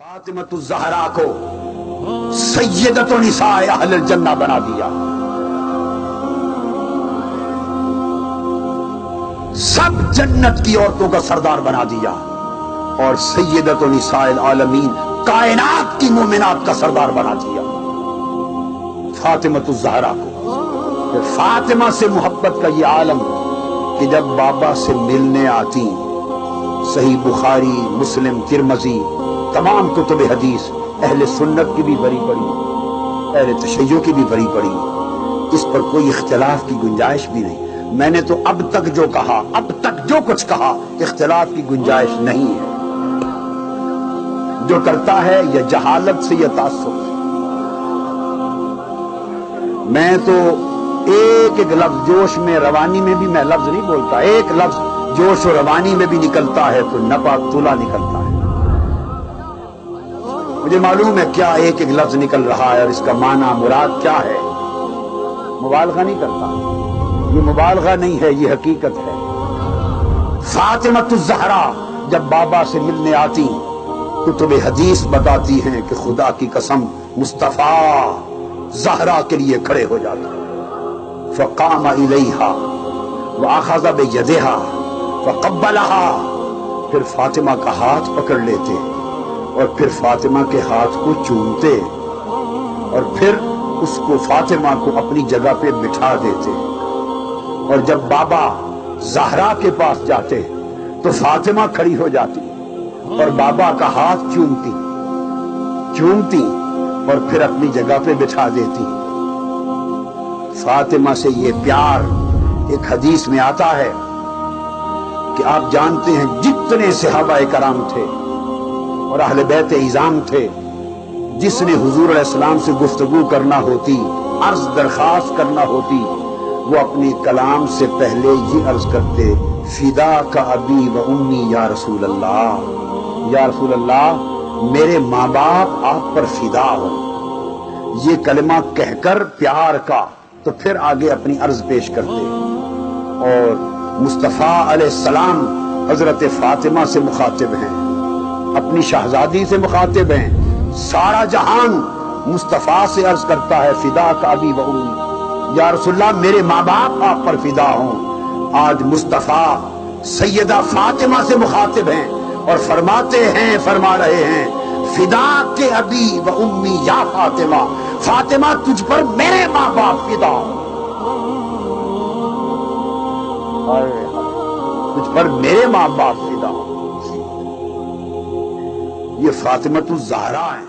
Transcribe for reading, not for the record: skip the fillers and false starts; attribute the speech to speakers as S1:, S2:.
S1: فاطمہ الزہرا کو سیدۃ نساء اہل الجنہ بنا دیا. سب جنت کی عورتوں کا سردار بنا دیا اور سیدۃ نساء العالمین کائنات کی مومنات کا سردار بنا دیا فاطمہ الزہرا کو. فاطمہ سے محبت کا یہ عالم کہ جب بابا سے ملنے آتی، صحیح بخاری، مسلم، ترمذی، تمام کتب حدیث، اہل سنت کی بھی بری پڑی، اہل تشیع کی بھی بری پڑی، اس پر کوئی اختلاف کی گنجائش بھی نہیں. میں نے تو اب تک جو کہا، اب تک جو کچھ کہا، اختلاف کی گنجائش نہیں ہے. جو کرتا ہے یا جہالت سے یا تعصب سے. میں تو ایک ایک لفظ جوش میں روانی میں بھی میں لفظ نہیں بولتا، ایک لفظ جوش و روانی میں بھی نکلتا ہے تو نپا تولا نکلتا ہے. مجھے معلوم ہے کیا ایک ایک لفظ نکل رہا ہے اور اس کا معنی مراد کیا ہے. مبالغہ نہیں کرتا، یہ مبالغہ نہیں ہے، یہ حقیقت ہے. فاطمہ الزہرا جب بابا سے ملنے آتی، کتب حدیث بتاتی ہیں کہ خدا کی قسم مصطفیٰ زہرا کے لیے کھڑے ہو جاتے. فقام الیہا واخذ بیدہا فقبلہا، پھر فاطمہ کا ہاتھ پکڑ لیتے اور پھر فاطمہ کے ہاتھ کو چومتے اور پھر اس کو فاطمہ کو اپنی جگہ پہ بٹھا دیتے. اور جب بابا زہرا کے پاس جاتے تو فاطمہ کھڑی ہو جاتی اور بابا کا ہاتھ چومتی اور پھر اپنی جگہ پہ بٹھا دیتی. فاطمہ سے یہ پیار، ایک حدیث میں آتا ہے کہ آپ جانتے ہیں جتنے صحابہ کرام تھے اور اہل بیت اعظام تھے، جس نے حضور علیہ السلام سے گفتگو کرنا ہوتی، عرض درخواست کرنا ہوتی، وہ اپنی کلام سے پہلے یہ عرض کرتے، فداک ابی و امی یا رسول اللہ، یا رسول اللہ میرے ماں باپ آپ پر فدا ہو. یہ کلمہ کہہ کر پیار کا تو پھر آگے اپنی عرض پیش کرتے. اور مصطفیٰ علیہ السلام حضرت فاطمہ سے مخاطب ہیں، اپنی شہزادی سے مخاطب ہیں. سارا جہان مصطفیٰ سے عرض کرتا ہے فداک ابی و امی، یا رسول اللہ میرے ماں باپ آپ پر فدا ہوں. آج مصطفیٰ سیدہ فاطمہ سے مخاطب ہیں اور فرما رہے ہیں فداک ابی و امی یا فاطمہ، فاطمہ تجھ پر میرے ماں باپ فدا ہوں، تجھ پر میرے ماں باپ فدا ہوں. یہ فاطمہ الزہرا ہے.